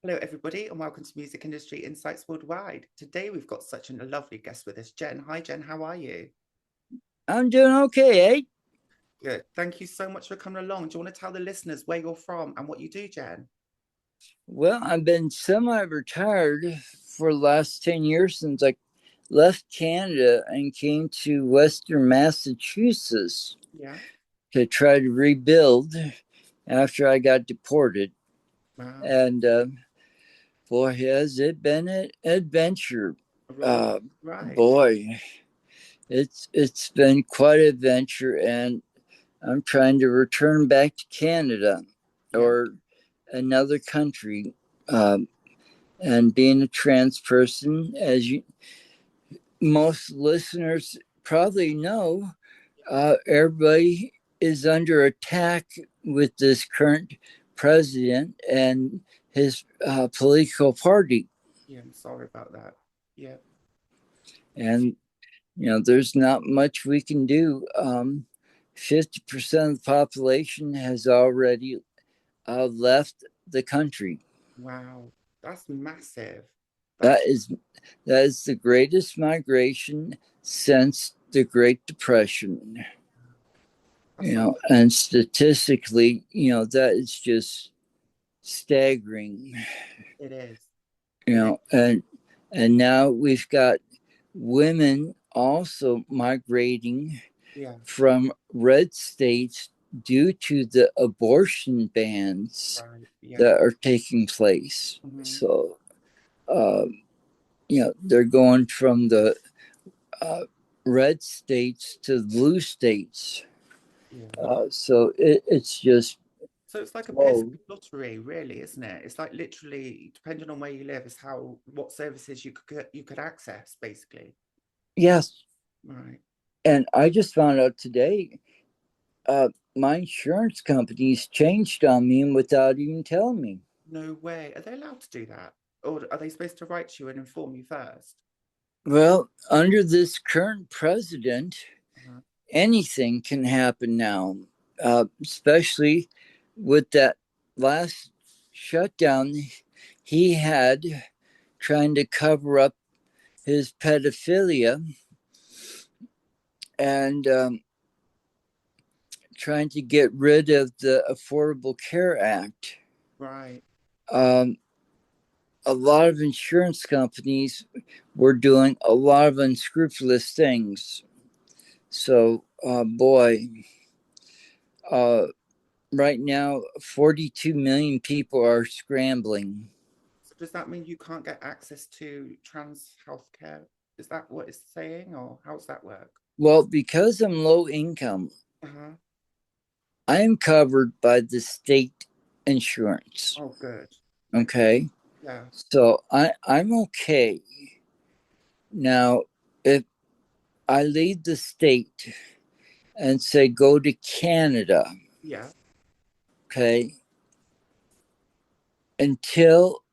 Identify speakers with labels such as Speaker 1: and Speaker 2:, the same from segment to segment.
Speaker 1: Hello, everybody, and welcome to Music Industry Insights Worldwide. Today, we've got such a lovely guest with us, Jen. Hi, Jen. How are you?
Speaker 2: I'm doing okay, eh?
Speaker 1: Good. Thank you so much for coming along. Do you want to tell the listeners where you're from and what you do, Jen?
Speaker 2: Well, I've been semi-retired for the last 10 years since I left Canada and came to Western Massachusetts
Speaker 1: Yeah.
Speaker 2: to try to rebuild after I got deported.
Speaker 1: Wow.
Speaker 2: And boy, has it been an adventure.
Speaker 1: Right.
Speaker 2: Uh,
Speaker 1: Right.
Speaker 2: boy, it's been quite an adventure, and I'm trying to return back to Canada
Speaker 1: Yeah.
Speaker 2: or another country. Um, and being a trans person, as you most listeners probably know, everybody is under attack with this current president and his political party.
Speaker 1: Yeah. I'm sorry about that. Yeah.
Speaker 2: And, there's not much we can do. 50% of the population has already left the country.
Speaker 1: Wow. That's massive.
Speaker 2: That
Speaker 1: That's
Speaker 2: is that is the greatest migration since the Great Depression.
Speaker 1: that's a
Speaker 2: And statistically, that is just staggering.
Speaker 1: it is.
Speaker 2: You
Speaker 1: It is.
Speaker 2: know, and now we've got women also migrating
Speaker 1: Yeah.
Speaker 2: from red states due to the abortion bans
Speaker 1: Right. Yeah.
Speaker 2: that are taking place.
Speaker 1: Hmm.
Speaker 2: So, uh, they're going from the uh, red states to blue states.
Speaker 1: Yeah.
Speaker 2: So it's just,
Speaker 1: So it's like a
Speaker 2: oh,
Speaker 1: postcode lottery, really, isn't it? It's like literally depending on where you live, is how what services you could access, basically.
Speaker 2: yes.
Speaker 1: Right.
Speaker 2: And I just found out today, uh, my insurance company's changed on me without even telling me.
Speaker 1: No way. Are they allowed to do that? Or are they supposed to write to you and inform you first?
Speaker 2: Well, under this current president,
Speaker 1: Uh-huh.
Speaker 2: anything can happen now, especially with that last shutdown he had trying to cover up his pedophilia and trying to get rid of the Affordable Care Act.
Speaker 1: Right.
Speaker 2: Um, a lot of insurance companies were doing a lot of unscrupulous things. So, boy, uh, right now, 42 million people are scrambling.
Speaker 1: So does that mean you can't get access to trans healthcare? Is that what it's saying, or how does that work?
Speaker 2: Well, because I'm low income,
Speaker 1: Uh-huh.
Speaker 2: I'm covered by the state insurance.
Speaker 1: Oh, good. Excellent.
Speaker 2: Okay.
Speaker 1: Yeah.
Speaker 2: So I'm okay. Now, if I leave the state and say go to Canada,
Speaker 1: Yeah.
Speaker 2: okay, until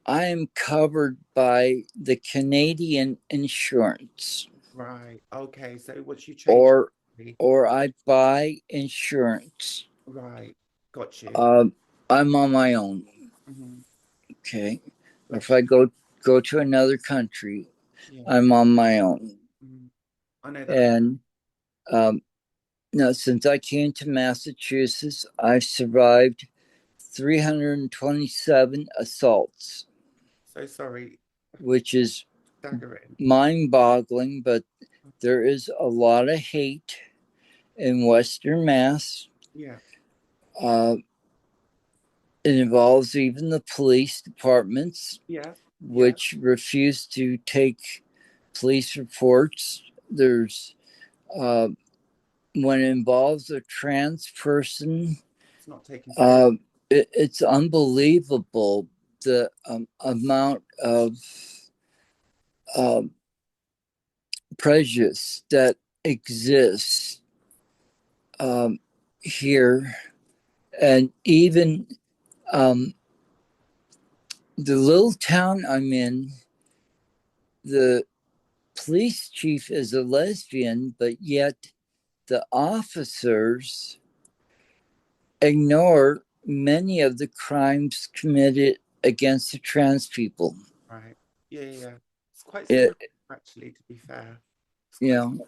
Speaker 2: I am covered by the Canadian insurance,
Speaker 1: Right. Okay. So once you change,
Speaker 2: or or I buy insurance,
Speaker 1: right. Got you.
Speaker 2: um, I'm on my own.
Speaker 1: Hmm.
Speaker 2: Okay, if
Speaker 1: Bless
Speaker 2: I
Speaker 1: you.
Speaker 2: go to another country,
Speaker 1: Yeah.
Speaker 2: I'm on my own.
Speaker 1: Mhm. I know that.
Speaker 2: And um, now, since I came to Massachusetts, I've survived 327 assaults,
Speaker 1: So sorry.
Speaker 2: which is
Speaker 1: Staggering.
Speaker 2: mind boggling, but there is a lot of hate in Western Mass.
Speaker 1: Yeah.
Speaker 2: Uh, it involves even the police departments,
Speaker 1: Yeah. Yeah.
Speaker 2: which refuse to take police reports. There's uh, when it involves a trans person,
Speaker 1: It's not taken serious.
Speaker 2: uh, it's unbelievable the amount of um prejudice that exists here. And even um, the little town I'm in, the police chief is a lesbian, but yet the officers ignore many of the crimes committed against the trans people.
Speaker 1: Right. Yeah, yeah, yeah. It's quite similar,
Speaker 2: It,
Speaker 1: actually, to be fair. It's
Speaker 2: you
Speaker 1: quite,
Speaker 2: know,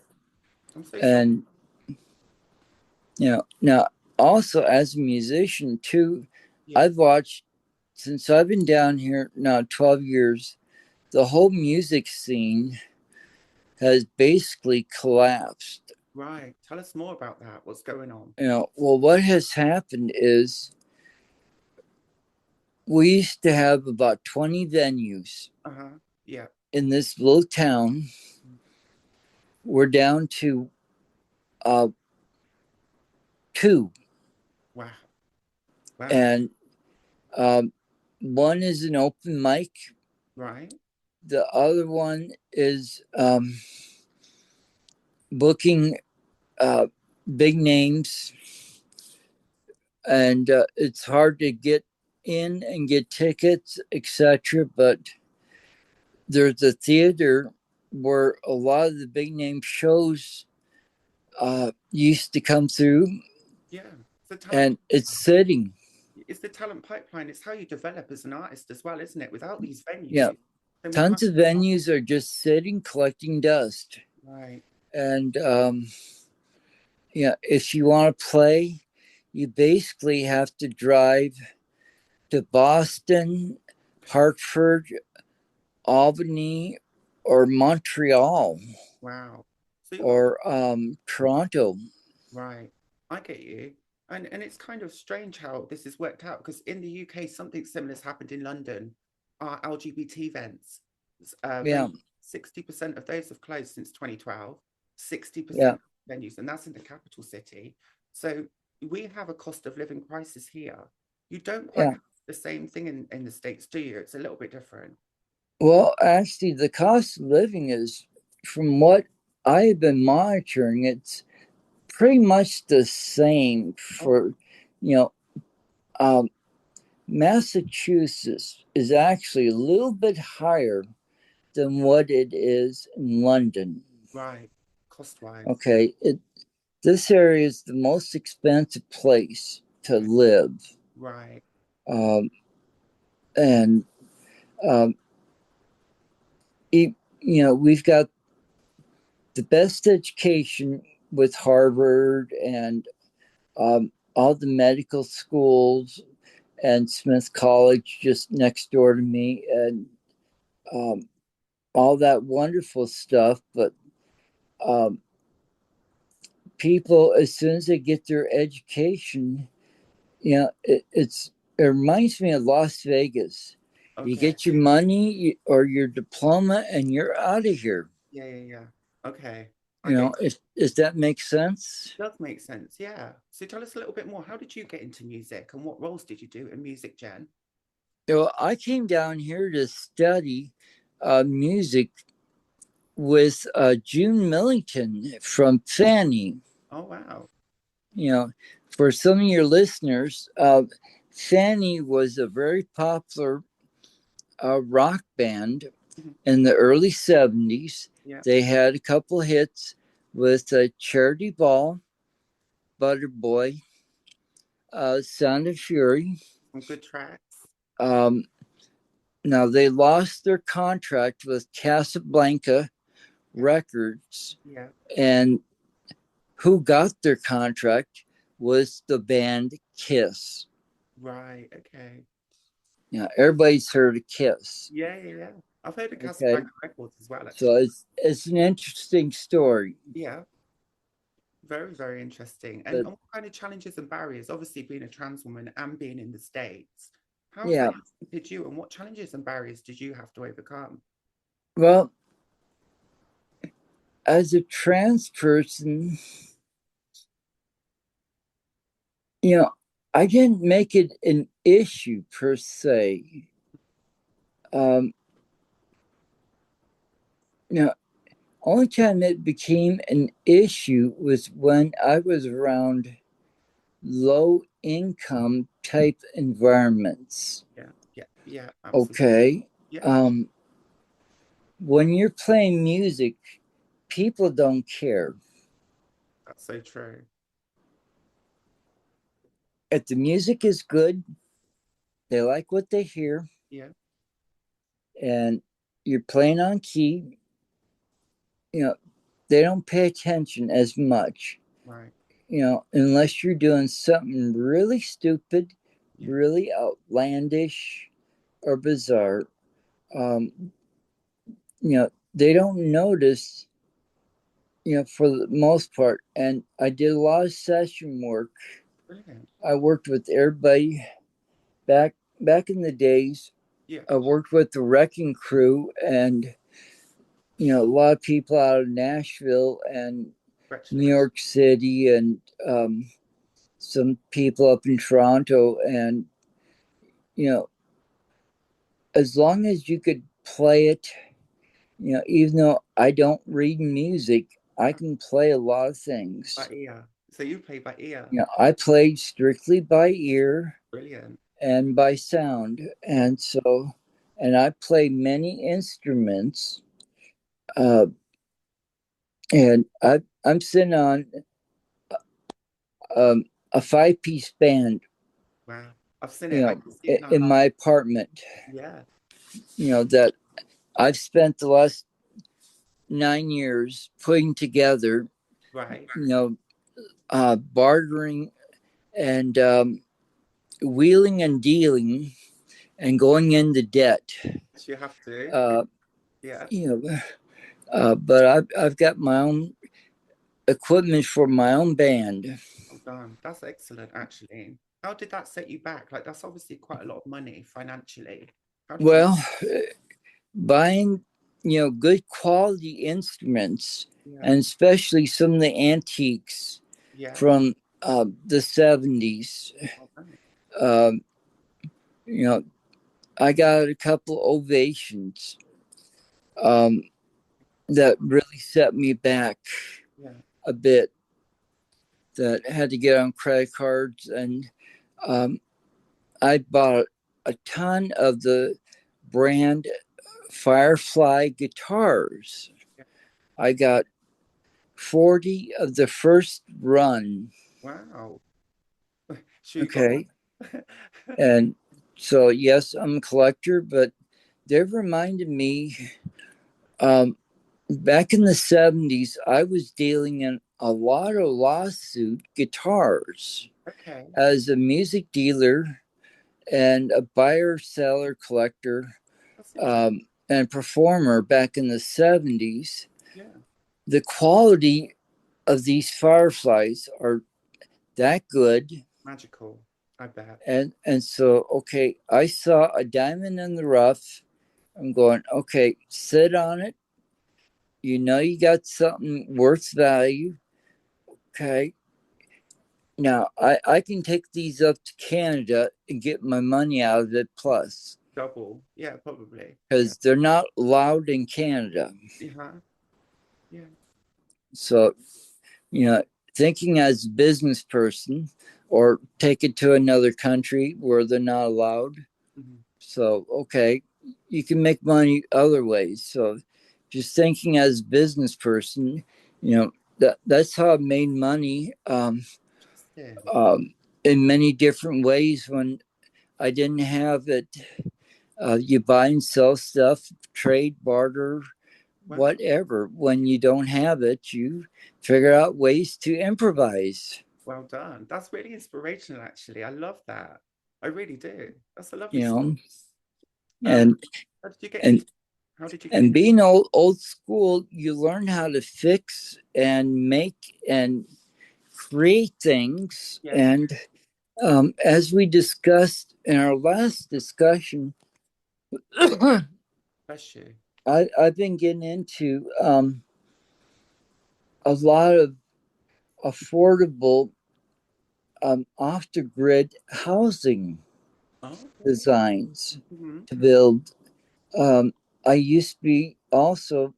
Speaker 1: I'm so sorry.
Speaker 2: and now also as a musician too,
Speaker 1: Yeah,
Speaker 2: I've watched since I've been down here now 12 years, the whole music scene has basically collapsed.
Speaker 1: right. Tell us more about that. What's going on?
Speaker 2: Well, what has happened is we used to have about 20 venues
Speaker 1: Uh-huh. Yeah.
Speaker 2: in this little town.
Speaker 1: Mm.
Speaker 2: We're down to uh, two,
Speaker 1: Wow. Wow.
Speaker 2: and um, one is an open mic.
Speaker 1: Right.
Speaker 2: The other one is booking uh, big names, and it's hard to get in and get tickets, etc. But there's a theater where a lot of the big name shows used to come through,
Speaker 1: Yeah. It's the talent
Speaker 2: and it's
Speaker 1: pipeline.
Speaker 2: sitting.
Speaker 1: It's the talent pipeline. It's how you develop as an artist as well, isn't it? Without these
Speaker 2: Yeah,
Speaker 1: venues, then we can't.
Speaker 2: tons of venues are just sitting collecting dust.
Speaker 1: Right.
Speaker 2: And if you want to play, you basically have to drive to Boston, Hartford, Albany, or Montreal,
Speaker 1: Wow. So you got
Speaker 2: or Toronto.
Speaker 1: right. I get you. And it's kind of strange how this has worked out because in the UK something similar has happened in London. Our LGBT events,
Speaker 2: Yeah,
Speaker 1: very 60% of those have closed since 2012.
Speaker 2: yeah,
Speaker 1: 60% venues, and that's in the capital city. So we have a cost of living crisis here. You don't quite
Speaker 2: yeah.
Speaker 1: have the same thing in the States, do you? It's a little bit different.
Speaker 2: Well, actually, the cost of living is, from what I've been monitoring, it's pretty much the same
Speaker 1: Oh,
Speaker 2: for, you know, um, Massachusetts is actually a little bit higher than what it is in London.
Speaker 1: right. Cost wise.
Speaker 2: Okay, this area is the most expensive place to
Speaker 1: Right.
Speaker 2: live,
Speaker 1: Right.
Speaker 2: um, and um, we've got the best education with Harvard and all the medical schools and Smith College just next door to me, and um, all that wonderful stuff. But um, people, as soon as they get their education, it reminds me of Las Vegas. You
Speaker 1: Okay.
Speaker 2: get your money or your diploma, and you're out of here.
Speaker 1: Yeah, yeah, yeah. Okay. I get
Speaker 2: If that makes sense.
Speaker 1: does make sense. Yeah. So tell us a little bit more. How did you get into music and what roles did you do in music, Jen?
Speaker 2: I came down here to study music with June Millington from Fanny.
Speaker 1: Oh, wow.
Speaker 2: You know, for some of your listeners, Fanny was a very popular rock band
Speaker 1: Mhm.
Speaker 2: in the early 70s.
Speaker 1: Yeah.
Speaker 2: They had a couple hits with Charity Ball, Butter Boy, Sound of Fury.
Speaker 1: Some good tracks.
Speaker 2: Um, Now, they lost their contract with Casablanca
Speaker 1: Yeah.
Speaker 2: Records,
Speaker 1: Yeah.
Speaker 2: and who got their contract was the band Kiss.
Speaker 1: Right. Okay.
Speaker 2: Everybody's heard of Kiss.
Speaker 1: Yeah, yeah, yeah. I've heard of
Speaker 2: Okay,
Speaker 1: Casablanca Records as well,
Speaker 2: so
Speaker 1: actually.
Speaker 2: it's an interesting story.
Speaker 1: Yeah. Very, very interesting.
Speaker 2: But
Speaker 1: And what kind of challenges and barriers, obviously being a trans woman and being in the States, how has that
Speaker 2: yeah,
Speaker 1: impacted you and what challenges and barriers did you have to overcome?
Speaker 2: well, as a trans person, you know, I didn't make it an issue per se. Um, you know, Only time it became an issue was when I was around low income type environments.
Speaker 1: Yeah, yeah, yeah, absolutely.
Speaker 2: Okay.
Speaker 1: Yeah,
Speaker 2: Um, when you're playing music, people don't care.
Speaker 1: that's so true.
Speaker 2: If the music is good, they like what they hear.
Speaker 1: Yeah.
Speaker 2: and you're playing on key, they don't pay attention as much,
Speaker 1: Right.
Speaker 2: unless you're doing something really stupid,
Speaker 1: Yeah.
Speaker 2: really outlandish or bizarre. Um, they don't notice, for the most part. And I did a lot of session work.
Speaker 1: Brilliant.
Speaker 2: I worked with everybody back in the days.
Speaker 1: Yeah.
Speaker 2: I worked with the Wrecking Crew and a lot of people out of Nashville and New
Speaker 1: Congratulations.
Speaker 2: York City and some people up in Toronto. And, you know, as long as you could play it, even though I don't read music, I
Speaker 1: Uh-huh.
Speaker 2: can play a lot of
Speaker 1: By
Speaker 2: things.
Speaker 1: ear. So you play by ear.
Speaker 2: I played strictly by ear
Speaker 1: Brilliant.
Speaker 2: and by sound. And I play many instruments. Uh, and I'm sitting on a 5-piece band,
Speaker 1: Wow. I've seen it. I can see it now.
Speaker 2: in my apartment,
Speaker 1: Yeah.
Speaker 2: that I've spent the last 9 years putting together,
Speaker 1: Right.
Speaker 2: bartering and wheeling and dealing and going into debt.
Speaker 1: So you have to.
Speaker 2: Uh,
Speaker 1: Yeah.
Speaker 2: you know, but I've got my own equipment for my own band.
Speaker 1: Well done. That's excellent, actually. How did that set you back? Like, that's obviously quite a lot of money financially. How did you make?
Speaker 2: Well, buying good quality instruments,
Speaker 1: Yeah.
Speaker 2: and especially some of the antiques
Speaker 1: Yeah.
Speaker 2: from the 70s.
Speaker 1: Well done.
Speaker 2: Um, you know, I got a couple ovations um, that really set me back
Speaker 1: Yeah.
Speaker 2: a bit. That had to get on credit cards, and um, I bought a ton of the brand Firefly guitars.
Speaker 1: Yeah.
Speaker 2: I got 40 of the first run.
Speaker 1: Wow. Sure you got
Speaker 2: Okay.
Speaker 1: one?
Speaker 2: And so, yes, I'm a collector, but they've reminded me, um, back in the 70s, I was dealing in a lot of lawsuit guitars
Speaker 1: Okay.
Speaker 2: as a music dealer and a buyer, seller, collector,
Speaker 1: That's interesting.
Speaker 2: and performer back in the 70s.
Speaker 1: Yeah.
Speaker 2: The quality of these fireflies are that good.
Speaker 1: Magical. I bet.
Speaker 2: And so, okay, I saw a diamond in the rough. I'm going, okay, sit on it. You got something worth value. Okay. Now I can take these up to Canada and get my money out of it plus,
Speaker 1: Double. Yeah, probably. Yeah.
Speaker 2: because they're not allowed in Canada.
Speaker 1: Yeah. Yeah.
Speaker 2: So, you know, thinking as a business person or take it to another country where they're not allowed.
Speaker 1: Mhm.
Speaker 2: So, okay, you can make money other ways. So, just thinking as a business person, that's how I made money,
Speaker 1: Interesting.
Speaker 2: in many different ways when I didn't have it. You buy and sell stuff, trade, barter,
Speaker 1: Wow.
Speaker 2: whatever. When you don't have it, you figure out ways to improvise.
Speaker 1: Well done. That's really inspirational, actually. I love that. I really do. That's a lovely
Speaker 2: You
Speaker 1: story.
Speaker 2: know,
Speaker 1: Um,
Speaker 2: and
Speaker 1: how did you get in?
Speaker 2: and
Speaker 1: How did you get
Speaker 2: and
Speaker 1: in?
Speaker 2: being old school, you learn how to fix and make and create things.
Speaker 1: Yeah.
Speaker 2: And as we discussed in our last discussion,
Speaker 1: Bless you.
Speaker 2: I've been getting into a lot of affordable, off the grid housing
Speaker 1: Oh, okay.
Speaker 2: designs
Speaker 1: Hmm.
Speaker 2: to build. Um, I used to be also,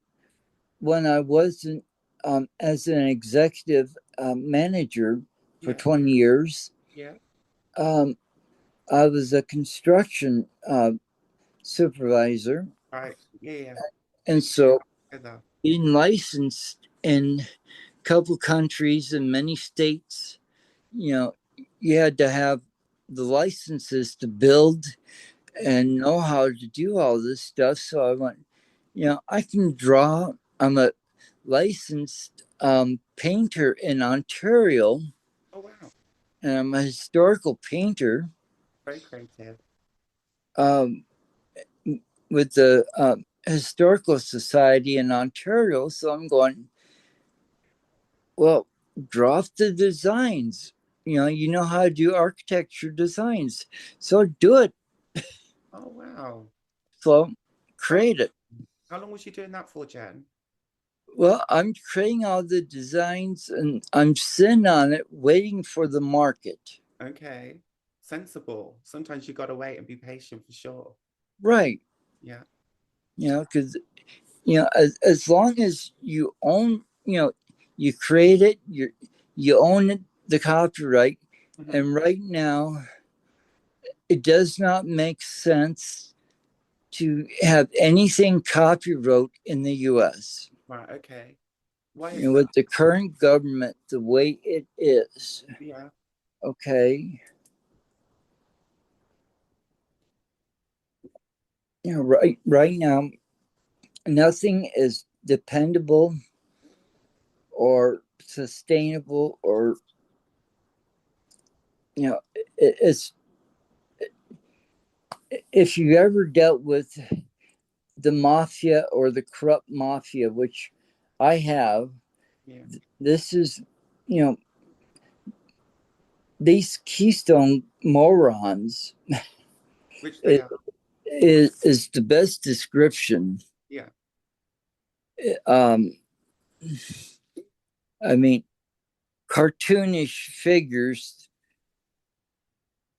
Speaker 2: when I wasn't, as an executive manager for
Speaker 1: Yeah.
Speaker 2: 20 years,
Speaker 1: Yeah.
Speaker 2: um, I was a construction supervisor.
Speaker 1: Right. Yeah. Yeah.
Speaker 2: And so
Speaker 1: Together.
Speaker 2: being licensed in a couple countries and many states, you know, you had to have the licenses to build and know how to do all this stuff. So I went, I can draw. I'm a licensed painter in Ontario,
Speaker 1: Oh wow,
Speaker 2: and I'm a historical painter
Speaker 1: very creative.
Speaker 2: um, with the Historical Society in Ontario. So I'm going, well, draw the designs. You know how to do architecture designs, so do it.
Speaker 1: Oh wow.
Speaker 2: So
Speaker 1: How long?
Speaker 2: create it.
Speaker 1: How long was you doing that for, Jen?
Speaker 2: Well, I'm creating all the designs and I'm sitting on it, waiting for the market.
Speaker 1: Okay, sensible. Sometimes you got to wait and be patient for sure.
Speaker 2: Right.
Speaker 1: Yeah.
Speaker 2: Because, as long as you own, you create it, you own it, the copyright.
Speaker 1: Hmm.
Speaker 2: And right now, it does not make sense to have anything copyright in the US.
Speaker 1: Right. Okay. Why is that?
Speaker 2: With the current government, the way it is,
Speaker 1: Yeah.
Speaker 2: okay, right now, nothing is dependable or sustainable or, it's, if you ever dealt with the mafia or the corrupt mafia, which I have,
Speaker 1: Yeah.
Speaker 2: this is, you know, these Keystone morons
Speaker 1: Which they
Speaker 2: is,
Speaker 1: are.
Speaker 2: is the best description.
Speaker 1: Yeah.
Speaker 2: Um, I mean, cartoonish figures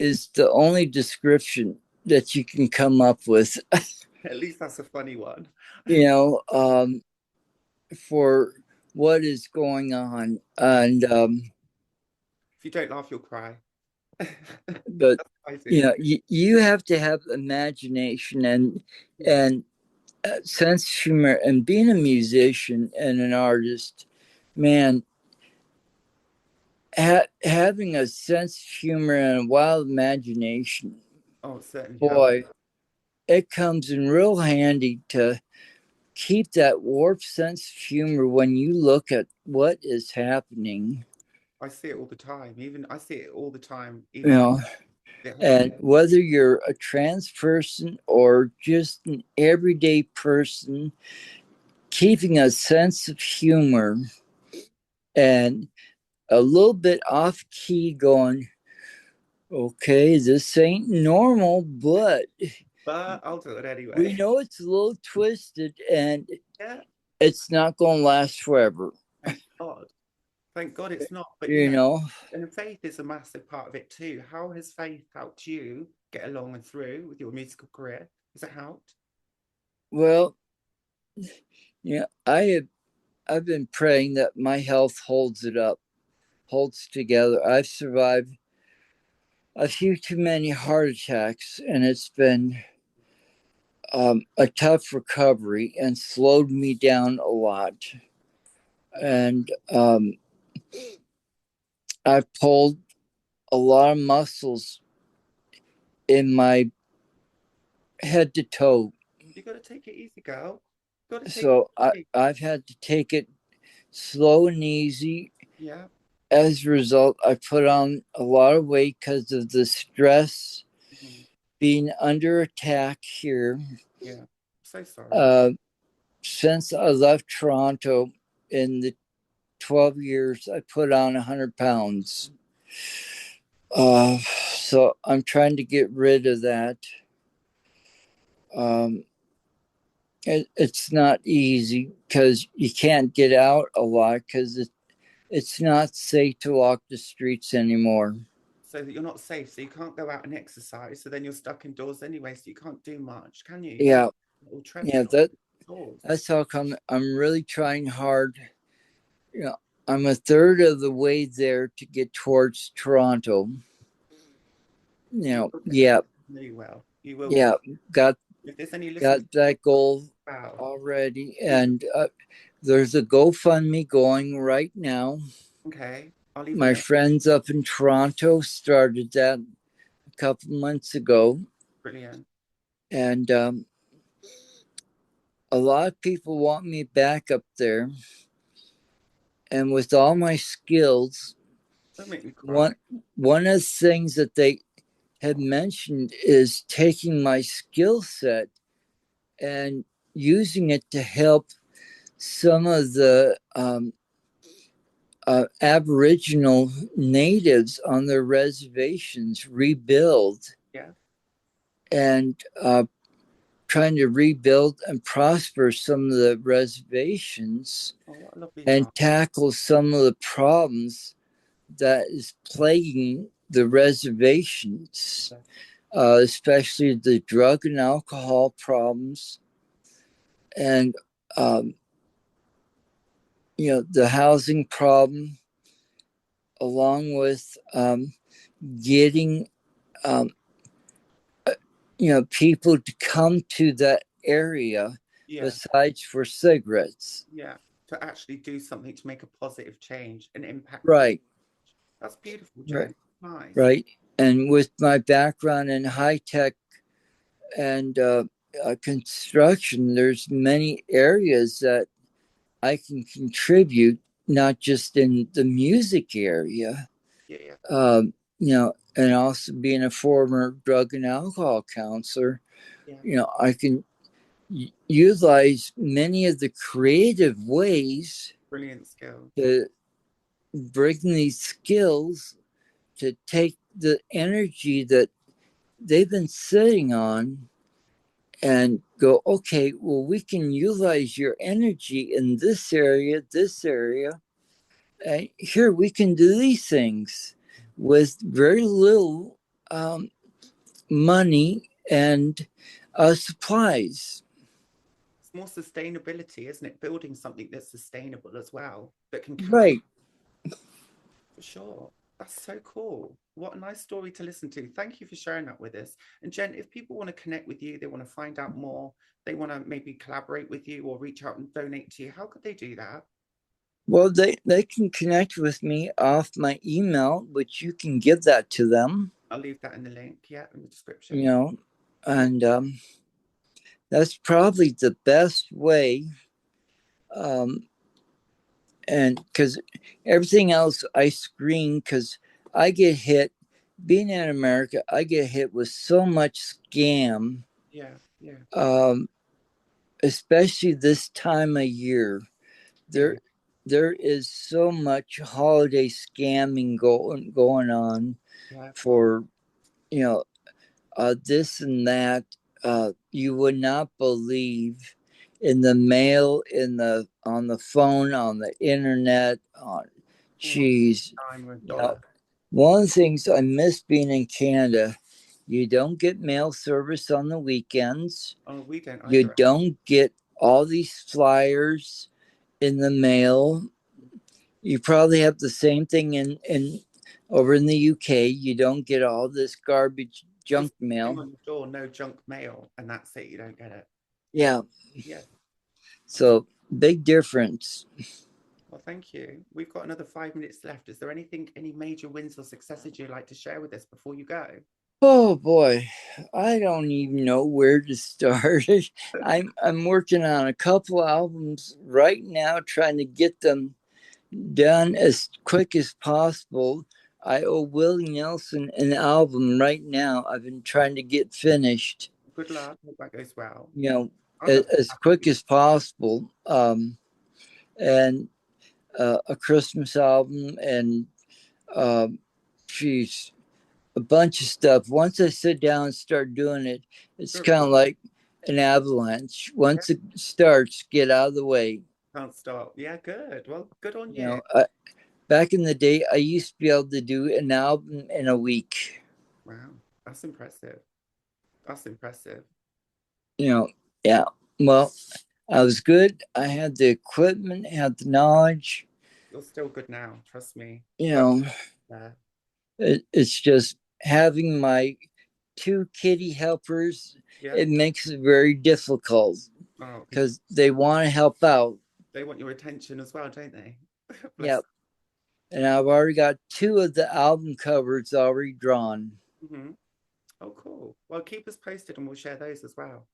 Speaker 2: is the only description that you can come up with,
Speaker 1: At least that's a funny one.
Speaker 2: you know, um, for what is going on. And,
Speaker 1: If you don't laugh, you'll cry. That's
Speaker 2: but,
Speaker 1: crazy.
Speaker 2: you have to have imagination
Speaker 1: Yeah.
Speaker 2: and sense of humor, and being a musician and an artist, man, having a sense of humor and a wild imagination,
Speaker 1: Oh, it certainly helps.
Speaker 2: boy, it comes in real handy to keep that warped sense of humor when you look at what is happening.
Speaker 1: I see it all the time. Even I see it all the time.
Speaker 2: You
Speaker 1: Even
Speaker 2: know,
Speaker 1: at home.
Speaker 2: and whether you're a trans person or just an everyday person, keeping a sense of humor and a little bit off key, going, okay, this ain't normal, but
Speaker 1: But I'll do it
Speaker 2: we
Speaker 1: anyway.
Speaker 2: know it's a little twisted and
Speaker 1: Yeah.
Speaker 2: it's not going to last forever.
Speaker 1: Thank God. Thank God it's not. But
Speaker 2: You know,
Speaker 1: and faith is a massive part of it too. How has faith helped you get along and through with your musical career? Has it helped?
Speaker 2: well, I've been praying that my health holds it up, holds together. I've survived a few too many heart attacks, and it's been a tough recovery and slowed me down a lot.
Speaker 1: Yeah.
Speaker 2: And I've pulled a lot of muscles in my head to toe.
Speaker 1: You got to take it easy, girl. Got to take it
Speaker 2: So
Speaker 1: easy.
Speaker 2: I've had to take it slow and easy.
Speaker 1: Yeah.
Speaker 2: As a result, I put on a lot of weight because of the stress,
Speaker 1: Mhm.
Speaker 2: being under attack here.
Speaker 1: Yeah. So sorry.
Speaker 2: Uh, since I left Toronto in the 12 years, I put on 100 pounds. Uh, so I'm trying to get rid of that. Um, it's not easy because you can't get out a lot because it's not safe to walk the streets anymore.
Speaker 1: So that you're not safe. So you can't go out and exercise. So then you're stuck indoors anyway. So you can't do much, can you? You can't
Speaker 2: Yeah,
Speaker 1: do a little
Speaker 2: yeah,
Speaker 1: treadmill indoors.
Speaker 2: that's how come I'm really trying hard. You know, I'm a third of the way there to get towards Toronto.
Speaker 1: You will get there
Speaker 2: Yeah,
Speaker 1: really well. You will get
Speaker 2: yeah,
Speaker 1: there.
Speaker 2: got
Speaker 1: If there's any
Speaker 2: got
Speaker 1: listeners,
Speaker 2: that goal
Speaker 1: wow.
Speaker 2: already, and there's a GoFundMe going right now.
Speaker 1: Okay. I'll leave a
Speaker 2: My
Speaker 1: note.
Speaker 2: friends up in Toronto started that a couple months ago.
Speaker 1: Brilliant.
Speaker 2: And a lot of people want me back up there. And with all my skills,
Speaker 1: Don't make me cry.
Speaker 2: one one of the things that they had mentioned is taking my skill set and using it to help some of the Aboriginal natives on their reservations rebuild
Speaker 1: Yeah.
Speaker 2: and trying to rebuild and prosper some of the reservations
Speaker 1: Oh, what a lovely
Speaker 2: and
Speaker 1: heart.
Speaker 2: tackle some of the problems that is plaguing the reservations,
Speaker 1: Yeah.
Speaker 2: especially the drug and alcohol problems and um, the housing problem, along with getting um, people to come to that area
Speaker 1: Yeah.
Speaker 2: besides for cigarettes.
Speaker 1: Yeah. To actually do something to make a positive change, an impactful.
Speaker 2: Right,
Speaker 1: That's beautiful,
Speaker 2: right,
Speaker 1: Jen. Nice.
Speaker 2: right. And with my background in high tech and construction, there's many areas that I can contribute, not just in the music area,
Speaker 1: Yeah. Yeah.
Speaker 2: and also being a former drug and alcohol counselor,
Speaker 1: Yeah.
Speaker 2: I can utilize many of the creative ways
Speaker 1: Brilliant skill.
Speaker 2: to bring these skills to take the energy that they've been sitting on and go, okay, well, we can utilize your energy in this area. And here we can do these things with very little money and supplies.
Speaker 1: It's more sustainability, isn't it? Building something that's sustainable as well, that can carry
Speaker 2: Right.
Speaker 1: for sure. That's so cool. What a nice story to listen to. Thank you for sharing that with us. And Jen, if people want to connect with you, they want to find out more, they want to maybe collaborate with you or reach out and donate to you, how could they do that?
Speaker 2: Well, they can connect with me off my email, which you can give that to them,
Speaker 1: I'll leave that in the link, yeah, in the
Speaker 2: you
Speaker 1: description.
Speaker 2: know, and that's probably the best way. Um, and because everything else I screen, because I get hit, being in America, I get hit with so much scam,
Speaker 1: Yeah, yeah,
Speaker 2: um, especially this time of year.
Speaker 1: yeah,
Speaker 2: There, there is so much holiday scamming going on
Speaker 1: yeah.
Speaker 2: for you know this and that. You would not believe in the mail, in the on the phone, on the internet. On
Speaker 1: All of
Speaker 2: geez,
Speaker 1: time with
Speaker 2: you know,
Speaker 1: dollar.
Speaker 2: one of the things I miss being in Canada, you don't get mail service on the weekends.
Speaker 1: Oh, we don't
Speaker 2: You
Speaker 1: either.
Speaker 2: don't get all these flyers in the mail. You probably have the same thing in over in the UK. You don't get all this garbage
Speaker 1: Just
Speaker 2: junk
Speaker 1: thing
Speaker 2: mail.
Speaker 1: on the door, no junk mail, and that's it. You don't get it.
Speaker 2: Yeah.
Speaker 1: Yeah, that's
Speaker 2: So big difference.
Speaker 1: well, thank you. We've got another 5 minutes left. Is there anything, any major wins or successes you'd like to share with us before you go?
Speaker 2: Oh boy, I don't even know where to start. I'm working on a couple albums right now, trying to get them done as quick as possible. I owe Willie Nelson an album right now. I've been trying to get finished,
Speaker 1: Good luck. Hope that goes well.
Speaker 2: you know,
Speaker 1: I'd love to
Speaker 2: as
Speaker 1: have
Speaker 2: quick
Speaker 1: you.
Speaker 2: as possible. And a Christmas album, and um, geez, a bunch of stuff. Once I sit down and start doing it, it's
Speaker 1: Sure,
Speaker 2: kind of like an avalanche.
Speaker 1: yeah,
Speaker 2: Once it starts, get out of the way.
Speaker 1: can't stop. Yeah, good. Well, good on
Speaker 2: You
Speaker 1: you.
Speaker 2: know, back in the day, I used to be able to do an album in a week.
Speaker 1: Wow, that's impressive. That's impressive.
Speaker 2: Yeah. Well, I was good. I had the equipment, had the knowledge.
Speaker 1: You're still good now. Trust me.
Speaker 2: You
Speaker 1: Work
Speaker 2: know,
Speaker 1: there.
Speaker 2: it's just having my two kitty helpers.
Speaker 1: Yeah.
Speaker 2: It makes it very difficult
Speaker 1: Oh, because
Speaker 2: because they want to help out.
Speaker 1: they want your attention as well, don't they? Bless
Speaker 2: Yep. And I've already got two of the album covers already drawn.
Speaker 1: them. Hmm. Oh, cool. Well, keep us posted and we'll share those as well.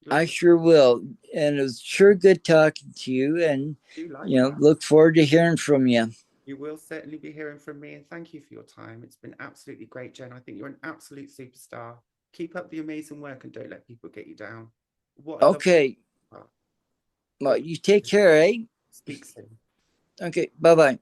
Speaker 2: I
Speaker 1: Lovely.
Speaker 2: sure will. And it was sure good talking to you. And,
Speaker 1: Do like that.
Speaker 2: look forward to hearing from you.
Speaker 1: You will certainly be hearing from me, and thank you for your time. It's been absolutely great, Jen. I think you're an absolute superstar. Keep up the amazing work and don't let people get you down. What a lovely.
Speaker 2: Okay.
Speaker 1: Oh,
Speaker 2: Well, you take care, eh?
Speaker 1: speak soon.
Speaker 2: Okay. Bye bye.